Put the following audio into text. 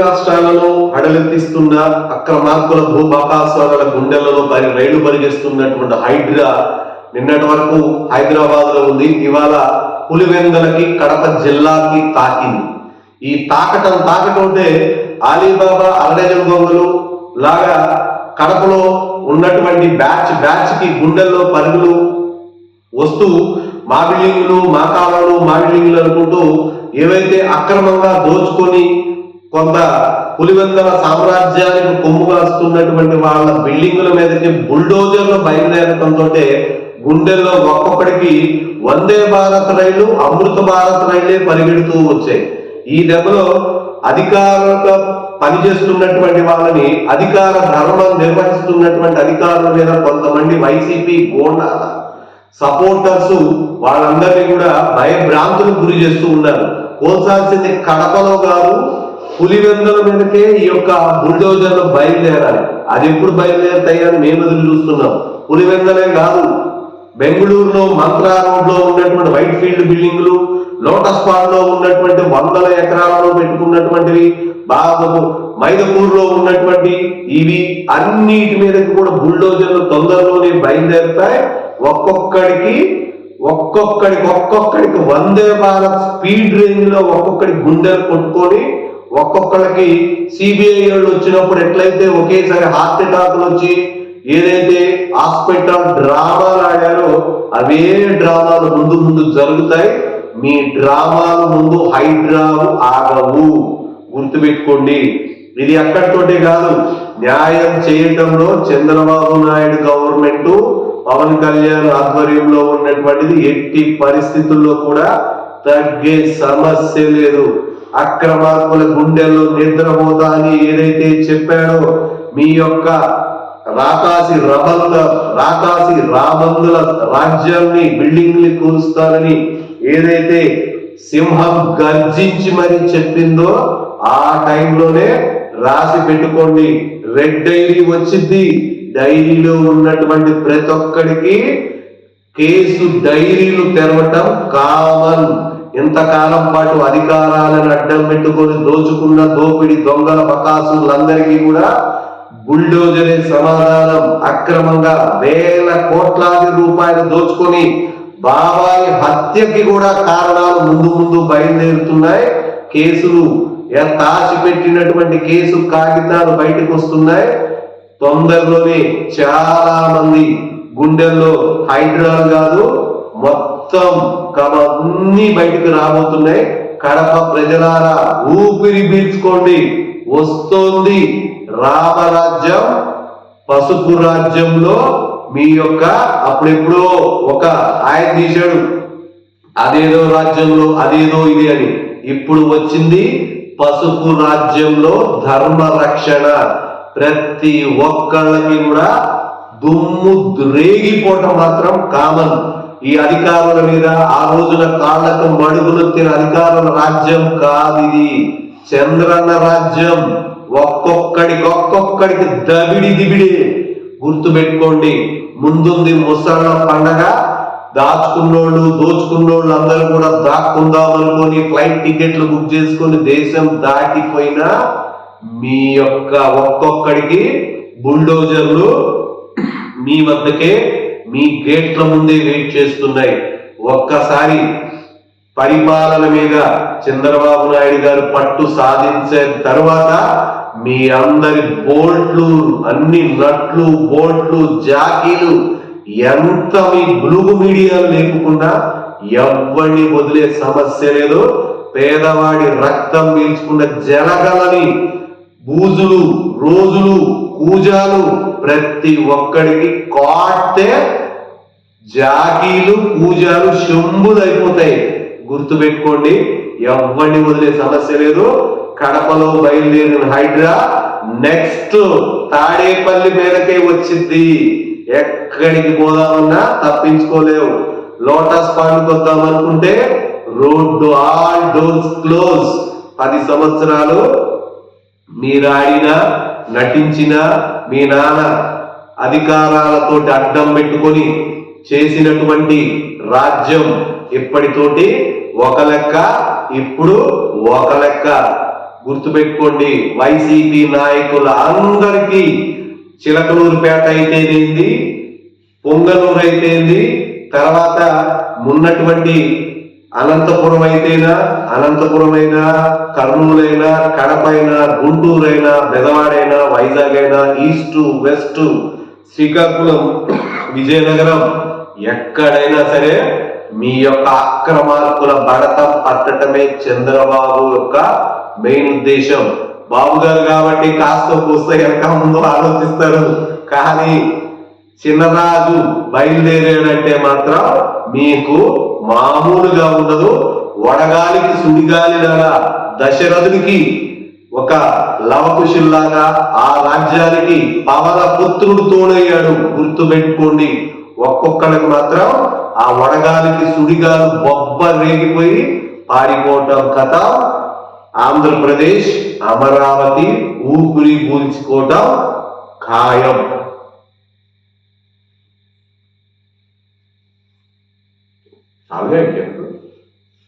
రాష్ట్రాలను హడలెత్తిస్తున్న అక్రమార్కుల భూభాకాస్వాదుల గుండెలలో రైలు పరిగెస్తున్నటువంటి హైడ్రా నిన్నటి వరకు హైదరాబాద్ లో ఉంది. ఇవాళ పులివెందలకి కడప జిల్లాకి తాకింది. ఈ తాకటంటే అలీబాబా అరడజన్ దొంగలు లాగా కడపలో ఉన్నటువంటి బ్యాచ్ కి గుండెల్లో పరుగులు వస్తూ మా బిల్డింగులు మా కాలాలు మా బిల్డింగులు అనుకుంటూ ఏవైతే అక్రమంగా దోచుకొని కొంత పులివెందల సామ్రాజ్యానికి కొమ్ము కాస్తున్నటువంటి వాళ్ళ బిల్డింగుల మీదకి బుల్డోజర్లు బయలుదేరటంతో గుండెల్లో ఒక్కొక్కడికి వందే భారత్ రైలు అమృత భారత్ రైలే పరిగెడుతూ వచ్చాయి. ఈ దెబ్బలో అధికారులకు పనిచేస్తున్నటువంటి వాళ్ళని అధికార ధర్మం నిర్వహిస్తున్నటువంటి అధికారుల మీద కొంతమంది వైసీపీ గోండా సపోర్టర్స్ వాళ్ళందరినీ కూడా భయభ్రాంతులకు గురి చేస్తూ ఉన్నారు. కోల్చాల్సింది కడపలో కాదు, పులివెందుల మీదకే ఈ యొక్క బుల్డోజర్లు బయలుదేరాలి. అది ఎప్పుడు బయలుదేరుతాయని మేము ఎదురు చూస్తున్నాం. పులివెందలే కాదు, బెంగళూరులో మంత్రా రోడ్ లో ఉన్నటువంటి వైట్ ఫీల్డ్ బిల్డింగులు, లోటస్ పాండ్ లో ఉన్నటువంటి 100 ఎకరాలలో పెట్టుకున్నటువంటివి, మైదపూర్ లో ఉన్నటువంటి ఇవి అన్నిటి మీదకి కూడా బుల్డోజర్లు తొందరలోనే బయలుదేరుతాయి. ఒక్కొక్కడికి వందే భారత్ స్పీడ్ రేంజ్ లో ఒక్కొక్కడి గుండెలు కొట్టుకొని ఒక్కొక్కడికి సిబిఐ వాళ్ళు వచ్చినప్పుడు ఎట్లయితే ఒకేసారి హార్ట్ అటాక్లు వచ్చి ఏదైతే హాస్పిటల్ డ్రామాలు ఆడారో అవే డ్రామాలు ముందు జరుగుతాయి. మీ డ్రామాలు ముందు హైడ్రాలు ఆగవు, గుర్తుపెట్టుకోండి. ఇది అక్కడితోటే కాదు, న్యాయం చేయటంలో చంద్రబాబు నాయుడు గవర్నమెంట్ పవన్ కళ్యాణ్ ఆధ్వర్యంలో ఉన్నటువంటిది ఎట్టి పరిస్థితుల్లో కూడా తగ్గే సమస్య లేదు. అక్రమార్కుల గుండెల్లో నిద్రపోతా అని ఏదైతే చెప్పాడో, మీ యొక్క రాకాసి రాబందుల రాజ్యాన్ని బిల్డింగ్ని కూలుస్తానని ఏదైతే సింహం గర్జించి మరి చెప్పిందో ఆ టైంలోనే రాసి పెట్టుకోండి. రెడ్ డైరీ వచ్చింది. డైరీలో ఉన్నటువంటి ప్రతి ఒక్కడికి కేసు డైరీలు తెరవటం కామన్. ఇంతకాలం పాటు అధికారాలను అడ్డం పెట్టుకొని దోచుకున్న దోపిడి దొంగల బకాసులందరికీ కూడా బుల్డోజరే సమాధానం. అక్రమంగా వేల కోట్లాది రూపాయలు దోచుకొని బాబాయి హత్యకి కూడా కారణాలు ముందు బయలుదేరుతున్నాయి. కేసులు తాచి పెట్టినటువంటి కేసు కాగితాలు బయటకు వస్తున్నాయి. తొందరలోనే చాలా మంది గుండెల్లో హైడ్రాలు కాదు మొత్తం అన్ని బయటకు రాబోతున్నాయి. కడప ప్రజలారా ఊపిరి పీల్చుకోండి. వస్తోంది రామరాజ్యం, పసుపు రాజ్యంలో మీ యొక్క అప్పుడెప్పుడో ఒక ఆయన తీశాడు అదేదో రాజ్యంలో అదేదో ఇది అని. ఇప్పుడు వచ్చింది పసుపు రాజ్యంలో ధర్మ రక్షణ. ప్రతి ఒక్కళ్ళకి కూడా దుమ్ము రేగిపోవటం మాత్రం కామన్. ఈ అధికారుల మీద ఆ రోజున కాళ్లకు మడుగులొత్తిన అధికారుల రాజ్యం కాదు ఇది, చంద్రన్న రాజ్యం. ఒక్కొక్కడికి దిబిడి. గుర్తుపెట్టుకోండి. ముందుంది ముసళ్ళ పండగ. దాచుకున్నోళ్ళు దోచుకున్నోళ్ళు అందరూ కూడా దాక్కుందాం అనుకొని ఫ్లైట్ టికెట్లు బుక్ చేసుకొని దేశం దాటిపోయినా మీ యొక్క ఒక్కొక్కడికి బుల్డోజర్లు మీ వద్దకే మీ గేట్ల ముందే వెయిట్ చేస్తున్నాయి. ఒక్కసారి పరిపాలన మీద చంద్రబాబు నాయుడు గారు పట్టు సాధించే తర్వాత మీ అందరి బోల్ట్లు, అన్ని నట్లు, బోల్ట్లు, జాకీలు ఎంత మీ బులుగు మీడియాలు లేకుండా ఎవ్వడిని వదిలే సమస్య లేదు. పేదవాడి రక్తం పీల్చుకున్న జలగలని బూజులు, రోజులు, కూజాలు ప్రతి ఒక్కడికి కాటే జాకీలు, కూజాలు శంభులు అయిపోతాయి. గుర్తుపెట్టుకోండి, ఎవ్వడిని వదిలే సమస్య లేదు. కడపలో బయలుదేరిన హైడ్రా నెక్స్ట్ తాడేపల్లి మీదకే వచ్చింది. ఎక్కడికి పోదామన్నా తప్పించుకోలేవు. లోటస్ పాండ్కి వద్దామనుకుంటే రోడ్డు ఆల్ డోర్స్ క్లోజ్. 10 సంవత్సరాలు మీరు ఆడినా నటించినా మీ నాన్న అధికారాలతోటి అడ్డం పెట్టుకొని చేసినటువంటి రాజ్యం ఇప్పటితోటి ఒక లెక్క, ఇప్పుడు ఒక లెక్క. గుర్తుపెట్టుకోండి. వైసీపీ నాయకుల అందరికీ చిలకలూరుపేట అయితేనేంది, పొంగనూరు అయితేంది, తర్వాత ఉన్నటువంటి అనంతపురం అయినా, కర్నూలైనా, కడపైనా, గుంటూరైనా, బెదవాడైనా, వైజాగ్ అయినా, ఈస్ట్ వెస్ట్, శ్రీకాకుళం, విజయనగరం, ఎక్కడైనా సరే మీ యొక్క అక్రమార్కుల బడతం పట్టటమే చంద్రబాబు యొక్క మెయిన్ ఉద్దేశం. బాబు గారు కాబట్టి కాస్త కూస్త వెనక ముందు ఆలోచిస్తారు, కానీ చిన్నరాజు బయలుదేరాడంటే మాత్రం మీకు మామూలుగా ఉండదు. వడగాలికి సుడిగాలి లాగా దశరథునికి ఒక లవకుశుల్లాగా ఆ రాజ్యానికి పవన పుత్రుడు తోడయ్యాడు. గుర్తుపెట్టుకోండి. ఒక్కొక్కడికి మాత్రం ఆ వడగాలికి సుడిగాలు బొబ్బ రేగిపోయి పారిపోవటం కథ. ఆంధ్రప్రదేశ్ అమరావతి ఊపిరి పీల్చుకోవటం ఖాయం. అలాగే